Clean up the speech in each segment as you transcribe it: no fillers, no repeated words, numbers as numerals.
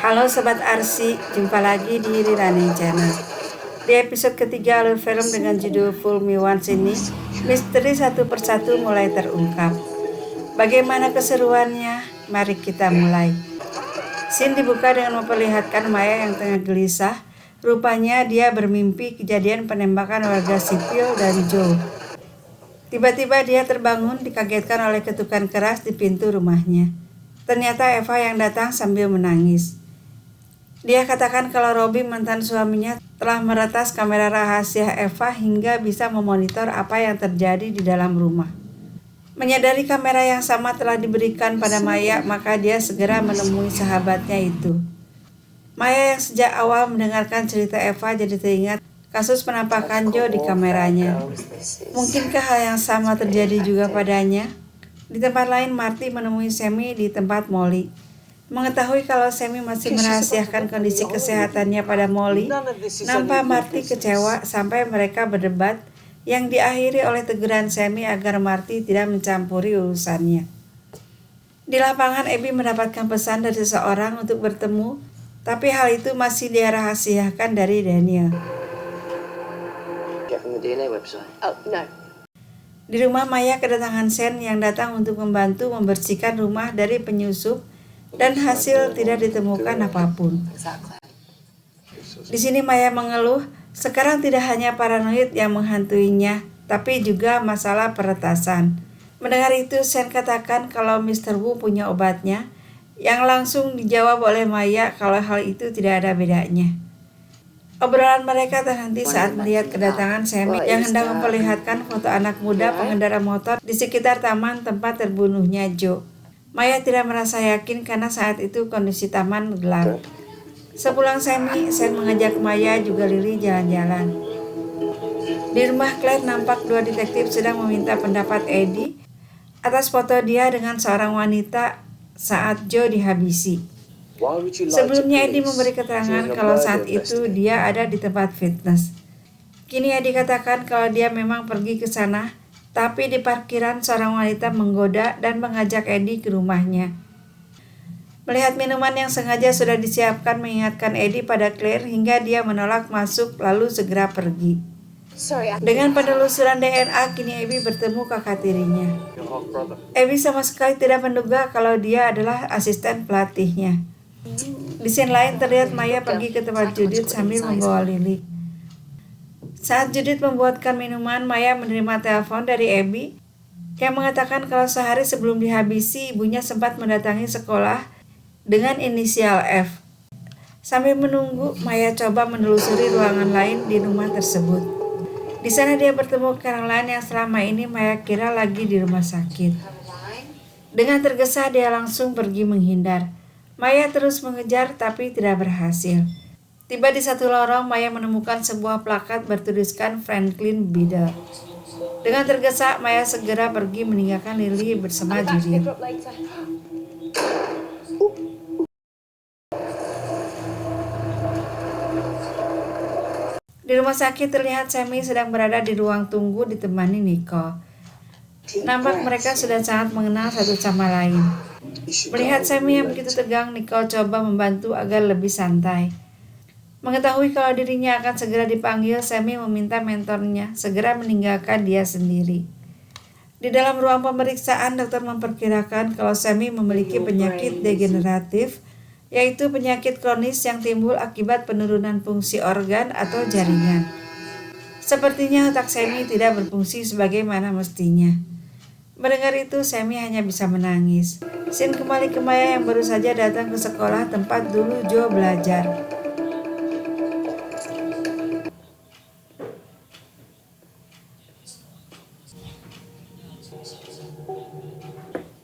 Halo Sobat Arsi, jumpa lagi di Rirani Channel. Di episode ketiga alur film dengan judul Fool Me Once ini, misteri satu persatu mulai terungkap. Bagaimana keseruannya? Mari kita mulai. Scene dibuka dengan memperlihatkan Maya yang tengah gelisah. Rupanya dia bermimpi kejadian penembakan warga sipil dan Joe. Tiba-tiba dia terbangun dikagetkan oleh ketukan keras di pintu rumahnya. Ternyata Eva yang datang sambil menangis. Dia katakan kalau Robbie, mantan suaminya, telah meretas kamera rahasia Eva hingga bisa memonitor apa yang terjadi di dalam rumah. Menyadari kamera yang sama telah diberikan pada Maya, maka dia segera menemui sahabatnya itu. Maya yang sejak awal mendengarkan cerita Eva jadi teringat kasus penampakan Joe di kameranya. Mungkinkah hal yang sama terjadi juga padanya? Di tempat lain, Marty menemui Sammy di tempat Molly. Mengetahui kalau Sammy masih merahasiakan kondisi kesehatannya pada Molly, nampak Marty kecewa sampai mereka berdebat yang diakhiri oleh teguran Sammy agar Marty tidak mencampuri urusannya. Di lapangan, Abby mendapatkan pesan dari seseorang untuk bertemu, tapi hal itu masih dirahasiakan dari Daniel. Di rumah, Maya kedatangan Sen yang datang untuk membantu membersihkan rumah dari penyusup dan hasil tidak ditemukan apapun. Di sini Maya mengeluh, sekarang tidak hanya paranoid yang menghantuinya, tapi juga masalah peretasan. Mendengar itu, Sen katakan kalau Mr. Wu punya obatnya, yang langsung dijawab oleh Maya kalau hal itu tidak ada bedanya. Obrolan mereka terhenti saat melihat kedatangan Sammy yang hendak memperlihatkan foto anak muda pengendara motor di sekitar taman tempat terbunuhnya Joe. Maya tidak merasa yakin karena saat itu kondisi taman gelap. Sepulang Sammy, Sen mengajak Maya juga Lily jalan-jalan. Di rumah Claire nampak dua detektif sedang meminta pendapat Eddie atas foto dia dengan seorang wanita saat Joe dihabisi. Sebelumnya Eddie memberi keterangan kalau saat itu dia ada di tempat fitness. Kini Eddie katakan kalau dia memang pergi ke sana, tapi di parkiran seorang wanita menggoda dan mengajak Eddie ke rumahnya. Melihat minuman yang sengaja sudah disiapkan mengingatkan Eddie pada Claire hingga dia menolak masuk lalu segera pergi. Dengan penelusuran DNA, kini Abby bertemu kakak tirinya. Abby sama sekali tidak menduga kalau dia adalah asisten pelatihnya. Di scene lain terlihat Maya pergi ke tempat Judith sambil membawa Lily. Saat Judith membuatkan minuman, Maya menerima telepon dari Abby yang mengatakan kalau sehari sebelum dihabisi, ibunya sempat mendatangi sekolah dengan inisial F. Sambil menunggu, Maya coba menelusuri ruangan lain di rumah tersebut. Di sana dia bertemu Caroline yang selama ini Maya kira lagi di rumah sakit. Dengan tergesa dia langsung pergi menghindar. Maya terus mengejar tapi tidak berhasil. Tiba di satu lorong, Maya menemukan sebuah plakat bertuliskan Franklin Biddle. Dengan tergesa, Maya segera pergi meninggalkan Lily bersama Judith. Di rumah sakit terlihat Sammy sedang berada di ruang tunggu ditemani Nicole. Nampak mereka sudah sangat mengenal satu sama lain. Melihat Sammy yang begitu tegang, Nicole coba membantu agar lebih santai. Mengetahui kalau dirinya akan segera dipanggil, Sammy meminta mentornya segera meninggalkan dia sendiri. Di dalam ruang pemeriksaan, dokter memperkirakan kalau Sammy memiliki penyakit degeneratif, yaitu penyakit kronis yang timbul akibat penurunan fungsi organ atau jaringan. Sepertinya otak Sammy tidak berfungsi sebagaimana mestinya. Mendengar itu, Sammy hanya bisa menangis. Scene kembali ke Maya yang baru saja datang ke sekolah tempat dulu Joe belajar.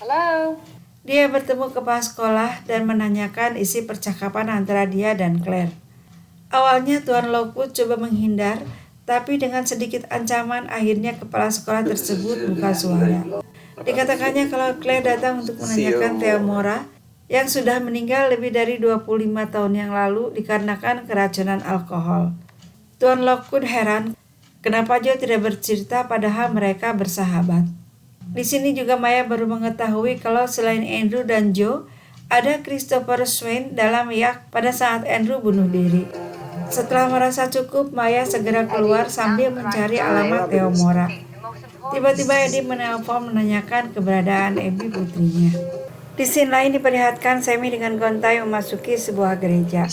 Halo. Dia bertemu kepala sekolah dan menanyakan isi percakapan antara dia dan Claire. Awalnya Tuan Lockwood coba menghindar, tapi dengan sedikit ancaman akhirnya kepala sekolah tersebut buka suara. Dikatakannya kalau Claire datang untuk menanyakan Theomora yang sudah meninggal lebih dari 25 tahun yang lalu dikarenakan keracunan alkohol. Tuan Lockwood heran kenapa Joe tidak bercerita padahal mereka bersahabat. Di sini juga Maya baru mengetahui kalau selain Andrew dan Joe, ada Christopher Swain dalam yak pada saat Andrew bunuh diri. Setelah merasa cukup, Maya segera keluar sambil mencari alamat Theomora. Tiba-tiba Eddie menelpon menanyakan keberadaan Abby putrinya. Di scene lain diperlihatkan Sammy dengan gontai memasuki sebuah gereja.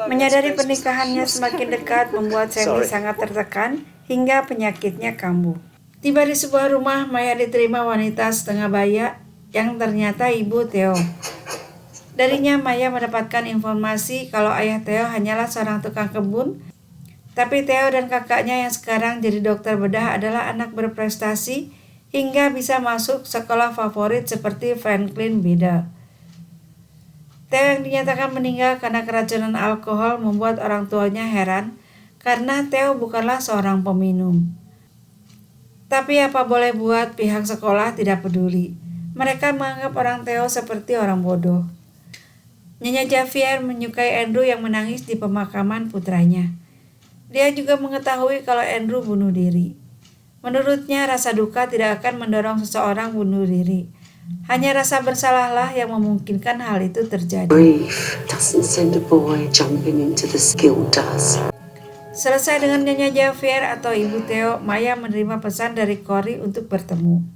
Menyadari pernikahannya semakin dekat membuat Sammy sangat tertekan hingga penyakitnya kambuh. Tiba di sebuah rumah, Maya diterima wanita setengah baya yang ternyata ibu Theo. Darinya Maya mendapatkan informasi kalau ayah Theo hanyalah seorang tukang kebun, tapi Theo dan kakaknya yang sekarang jadi dokter bedah adalah anak berprestasi hingga bisa masuk sekolah favorit seperti Franklin Beda. Theo yang dinyatakan meninggal karena keracunan alkohol membuat orang tuanya heran karena Theo bukanlah seorang peminum. Tapi apa boleh buat, pihak sekolah tidak peduli. Mereka menganggap orang Theo seperti orang bodoh. Nyonya Javier menyukai Andrew yang menangis di pemakaman putranya. Dia juga mengetahui kalau Andrew bunuh diri. Menurutnya rasa duka tidak akan mendorong seseorang bunuh diri. Hanya rasa bersalahlah yang memungkinkan hal itu terjadi. Selesai dengan Nyonya Javier atau Ibu Theo, Maya menerima pesan dari Cory untuk bertemu.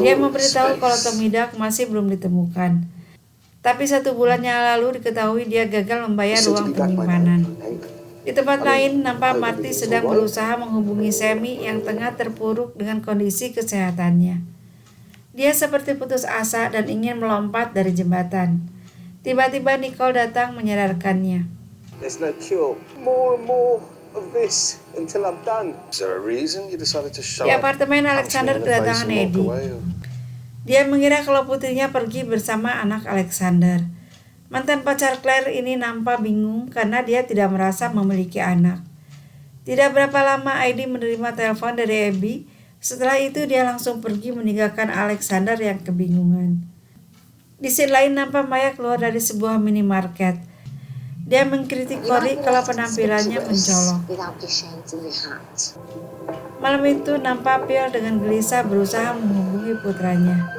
Dia memberitahu kalau Tommy Dark masih belum ditemukan. Tapi 1 bulan yang lalu diketahui dia gagal membayar uang penyimpanan. Di tempat lain, nampak Marty sedang berusaha menghubungi Sammy yang tengah terpuruk dengan kondisi kesehatannya. Dia seperti putus asa dan ingin melompat dari jembatan. Tiba-tiba Nicole datang menyadarkannya. There's no cure. More and more of this until I'm done. Is there a reason you decided to show Di apartemen Alexander kedatangan Eddie. Dia mengira kalau putrinya pergi bersama anak Alexander. Mantan pacar Claire ini nampak bingung karena dia tidak merasa memiliki anak. Tidak berapa lama Eddie menerima telepon dari Abby. Setelah itu dia langsung pergi meninggalkan Alexander yang kebingungan. Di scene lain nampak Maya keluar dari sebuah minimarket. Dia mengkritik Cory kalau penampilannya mencolok. Malam itu nampak Phil dengan gelisah berusaha menghubungi putranya.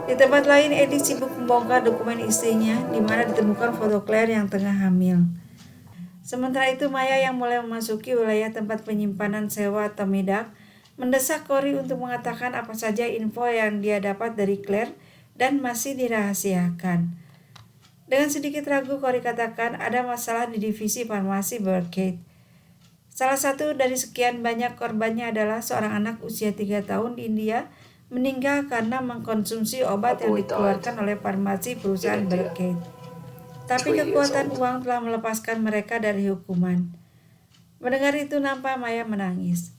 Di tempat lain, Eddie sibuk membongkar dokumen istrinya di mana ditemukan foto Claire yang tengah hamil. Sementara itu, Maya yang mulai memasuki wilayah tempat penyimpanan sewa Tommy Dark mendesak Cory untuk mengatakan apa saja info yang dia dapat dari Claire dan masih dirahasiakan. Dengan sedikit ragu, Cory katakan ada masalah di divisi farmasi Burkett. Salah satu dari sekian banyak korbannya adalah seorang anak usia 3 tahun di India meninggal karena mengkonsumsi obat yang dikeluarkan oleh farmasi perusahaan Burkett. Tapi kekuatan uang telah melepaskan mereka dari hukuman. Mendengar itu nampak Maya menangis.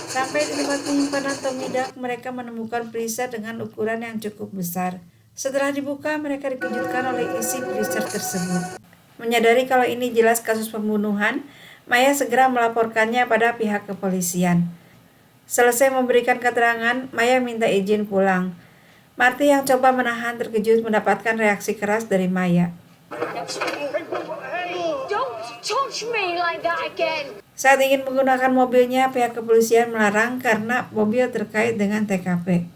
Sampai di tempat penyimpanan Tommy Dark, mereka menemukan freezer dengan ukuran yang cukup besar. Setelah dibuka, mereka dikejutkan oleh isi freezer tersebut. Menyadari kalau ini jelas kasus pembunuhan, Maya segera melaporkannya pada pihak kepolisian. Selesai memberikan keterangan, Maya minta izin pulang. Marty yang coba menahan terkejut mendapatkan reaksi keras dari Maya. Saat ingin menggunakan mobilnya, pihak kepolisian melarang karena mobil terkait dengan TKP.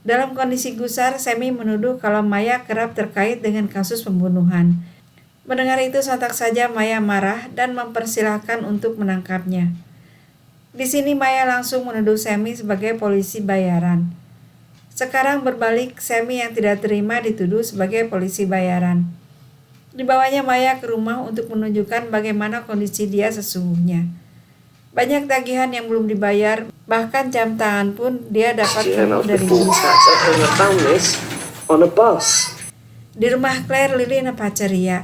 Dalam kondisi gusar, Sammy menuduh kalau Maya kerap terkait dengan kasus pembunuhan. Mendengar itu sontak saja Maya marah dan mempersilahkan untuk menangkapnya. Di sini Maya langsung menuduh Sammy sebagai polisi bayaran. Sekarang berbalik, Sammy yang tidak terima dituduh sebagai polisi bayaran. Dibawanya Maya ke rumah untuk menunjukkan bagaimana kondisi dia sesungguhnya. Banyak tagihan yang belum dibayar, bahkan jam tangan pun dia dapat penuh dari Di rumah Claire, Lily nampak ceria.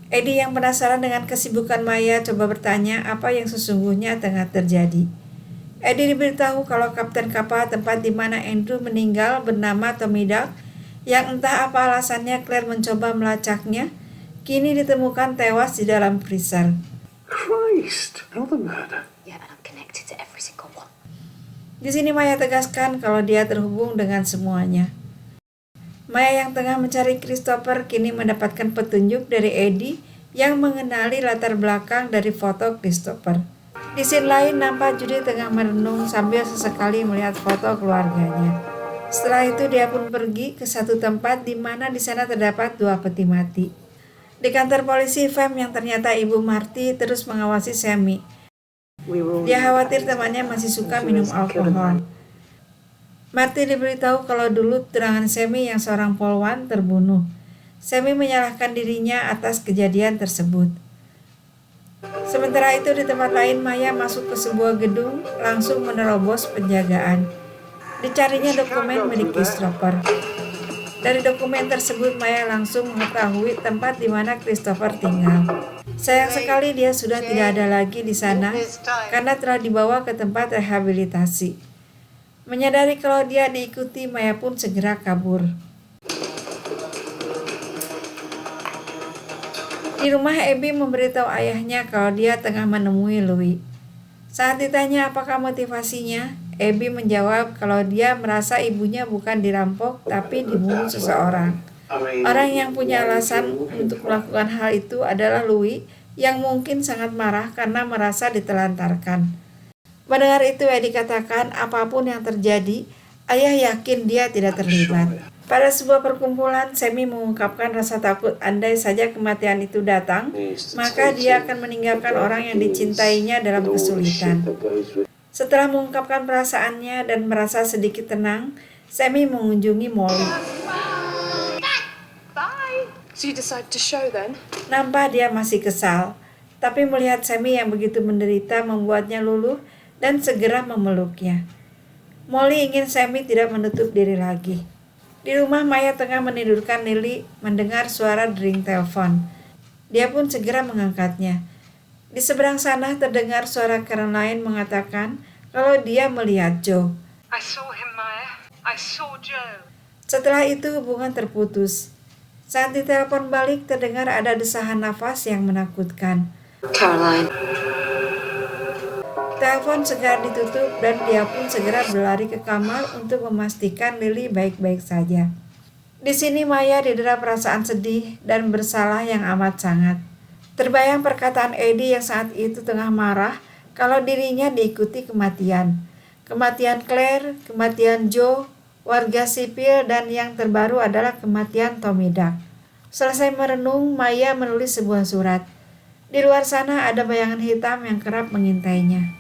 Eddie yang penasaran dengan kesibukan Maya coba bertanya apa yang sesungguhnya tengah terjadi. Eddie diberitahu kalau kapten kapal tempat di mana Andrew meninggal bernama Tommy Dark, yang entah apa alasannya Claire mencoba melacaknya, kini ditemukan tewas di dalam freezer. Christ, another murder. Yeah, and I'm connected to every single one. Di sini Maya tegaskan kalau dia terhubung dengan semuanya. Maya yang tengah mencari Christopher kini mendapatkan petunjuk dari Eddie yang mengenali latar belakang dari foto Christopher. Di scene lain nampak Judy tengah merenung sambil sesekali melihat foto keluarganya. Setelah itu dia pun pergi ke satu tempat di mana di sana terdapat 2 peti mati. Di kantor polisi, Fem yang ternyata ibu Marty terus mengawasi Sammy. Dia khawatir temannya masih suka minum alkohol. Marty diberitahu kalau dulu tunangan Sammy yang seorang polwan terbunuh. Sammy menyalahkan dirinya atas kejadian tersebut. Sementara itu di tempat lain, Maya masuk ke sebuah gedung langsung menerobos penjagaan. Dicarinya dokumen milik Christopher. Dari dokumen tersebut Maya langsung mengetahui tempat di mana Christopher tinggal. Sayang sekali dia sudah tidak ada lagi di sana karena telah dibawa ke tempat rehabilitasi. Menyadari kalau dia diikuti, Maya pun segera kabur. Di rumah, Abby memberitahu ayahnya kalau dia tengah menemui Louis. Saat ditanya apakah motivasinya, Abby menjawab kalau dia merasa ibunya bukan dirampok tapi dibunuh seseorang. Orang yang punya alasan untuk melakukan hal itu adalah Louis yang mungkin sangat marah karena merasa ditelantarkan. Mendengar itu, Eddie katakan apapun yang terjadi, ayah yakin dia tidak terlibat. Pada sebuah perkumpulan, Sammy mengungkapkan rasa takut andai saja kematian itu datang, maka dia akan meninggalkan orang yang dicintainya dalam kesulitan. Setelah mengungkapkan perasaannya dan merasa sedikit tenang, Sammy mengunjungi Molly. Bye. So you decide to show then? Nampak dia masih kesal, tapi melihat Sammy yang begitu menderita membuatnya luluh dan segera memeluknya. Molly ingin Sammy tidak menutup diri lagi. Di rumah, Maya tengah menidurkan Lily mendengar suara dering telepon. Dia pun segera mengangkatnya. Di seberang sana terdengar suara Caroline mengatakan kalau dia melihat Joe. I saw him, Maya. I saw Joe. Setelah itu hubungan terputus. Saat ditelepon balik terdengar ada desahan nafas yang menakutkan. Caroline. Telepon segera ditutup dan dia pun segera berlari ke kamar untuk memastikan Lily baik-baik saja. Di sini Maya didera perasaan sedih dan bersalah yang amat sangat. Terbayang perkataan Eddie yang saat itu tengah marah kalau dirinya diikuti kematian. Kematian Claire, kematian Joe, warga sipil, dan yang terbaru adalah kematian Tommy Duck. Selesai merenung, Maya menulis sebuah surat. Di luar sana ada bayangan hitam yang kerap mengintainya.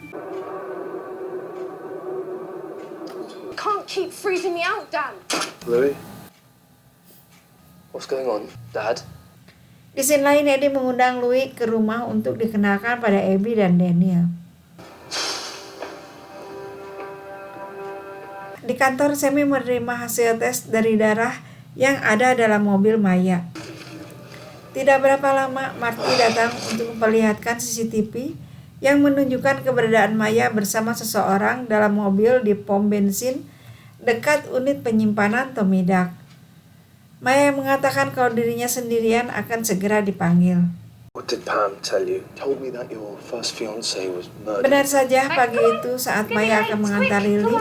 Can't keep freezing me out, Dan. Louis? What's going on, Dad? Di scene lain, Eddie mengundang Louis ke rumah untuk dikenalkan pada Abby dan Daniel. Di kantor, Sammy menerima hasil tes dari darah yang ada dalam mobil Maya. Tidak berapa lama, Marty datang untuk memperlihatkan CCTV yang menunjukkan keberadaan Maya bersama seseorang dalam mobil di pom bensin dekat unit penyimpanan Tommy Duck. Maya mengatakan kalau dirinya sendirian akan segera dipanggil. What did Pam tell you? Told me that your first fiancé was murdered. Benar saja, pagi itu saat Maya akan mengantar Lily,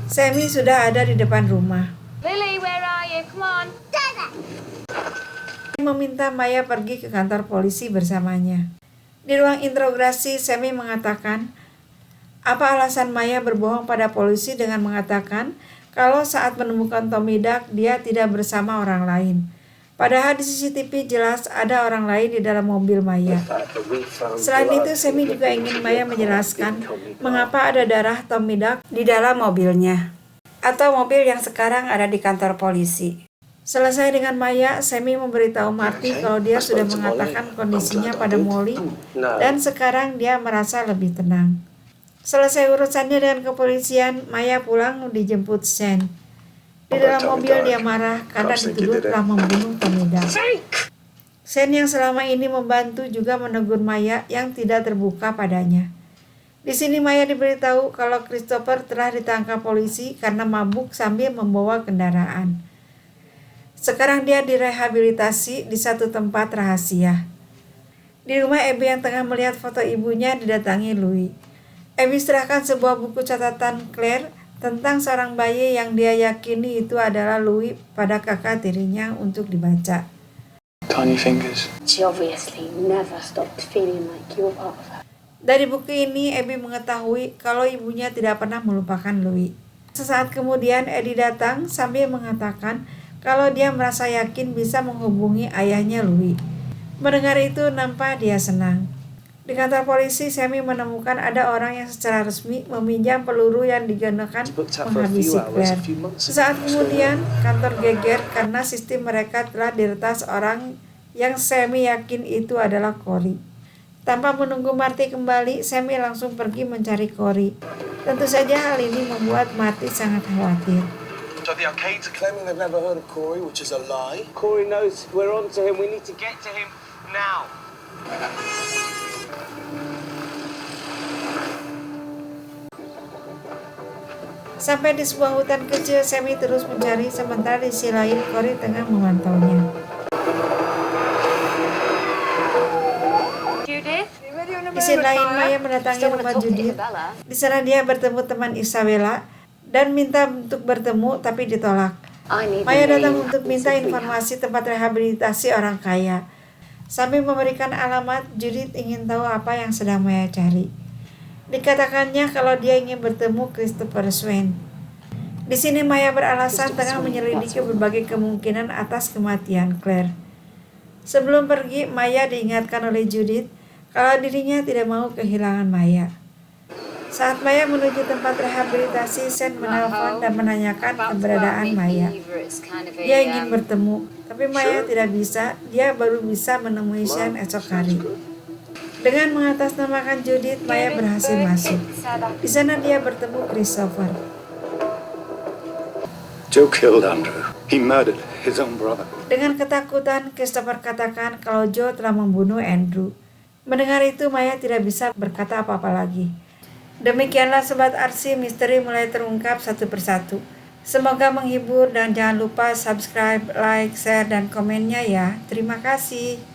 Sammy sudah ada di depan rumah. Lily, where are you? Come on. Meminta Maya pergi ke kantor polisi bersamanya. Di ruang interogasi, Sammy mengatakan, apa alasan Maya berbohong pada polisi dengan mengatakan kalau saat menemukan Tommy Duck dia tidak bersama orang lain. Padahal di CCTV jelas ada orang lain di dalam mobil Maya. Selain itu, Sammy juga ingin Maya menjelaskan mengapa ada darah Tommy Duck di dalam mobilnya, atau mobil yang sekarang ada di kantor polisi. Selesai dengan Maya, Sammy memberitahu Marty kalau dia sudah mengatakan kondisinya pada Molly dan sekarang dia merasa lebih tenang. Selesai urusannya dengan kepolisian, Maya pulang dijemput Shane. Di dalam mobil dia marah karena dituduh telah membunuh Tommy Duck. Shane yang selama ini membantu juga menegur Maya yang tidak terbuka padanya. Di sini Maya diberitahu kalau Christopher telah ditangkap polisi karena mabuk sambil membawa kendaraan. Sekarang dia direhabilitasi di satu tempat rahasia. Di rumah Abby yang tengah melihat foto ibunya didatangi Louis. Abby serahkan sebuah buku catatan Claire tentang seorang bayi yang dia yakini itu adalah Louis pada kakak tirinya untuk dibaca. Tiny fingers. She obviously never stopped feeling like you were part of her. Dari buku ini, Abby mengetahui kalau ibunya tidak pernah melupakan Louis. Sesaat kemudian, Eddie datang sambil mengatakan kalau dia merasa yakin bisa menghubungi ayahnya Louis. Mendengar itu, nampak dia senang. Di kantor polisi, Sammy menemukan ada orang yang secara resmi meminjam peluru yang digunakan menghabisi Claire. Sesaat kemudian, kantor geger karena sistem mereka telah diretas orang yang Sammy yakin itu adalah Corey. Tanpa menunggu Marty kembali, Sammy langsung pergi mencari Corey. Tentu saja hal ini membuat Marty sangat khawatir. So the arcades are claiming they've never heard of Corey, which is a lie. Corey knows we're on to him. We need to get to him now. Sampai di sebuah hutan kecil, Sammy terus mencari sementara di sisi lain Corey tengah memantaunya. Judith? Di sisi lain, Maya mendatangi rumah Judith. Di sana dia bertemu teman Isabella dan minta untuk bertemu tapi ditolak. Maya datang untuk minta informasi tempat rehabilitasi orang kaya. Sambil memberikan alamat, Judith ingin tahu apa yang sedang Maya cari. Dikatakannya kalau dia ingin bertemu Christopher Swain. Di sini Maya beralasan tengah menyelidiki berbagai kemungkinan atas kematian Claire. Sebelum pergi, Maya diingatkan oleh Judith kalau dirinya tidak mau kehilangan Maya. Saat Maya menuju tempat rehabilitasi, Sen menelpon dan menanyakan keberadaan Maya. Dia ingin bertemu, tapi Maya tidak bisa. Dia baru bisa menemui Sen esok hari. Dengan mengatasnamakan Judith, Maya berhasil masuk. Di sana dia bertemu Christopher. Joe killed Andrew. He murdered his own brother. Dengan ketakutan, Christopher katakan kalau Joe telah membunuh Andrew. Mendengar itu, Maya tidak bisa berkata apa-apa lagi. Demikianlah Sobat Arsy, misteri mulai terungkap satu persatu. Semoga menghibur dan jangan lupa subscribe, like, share, dan komennya ya. Terima kasih.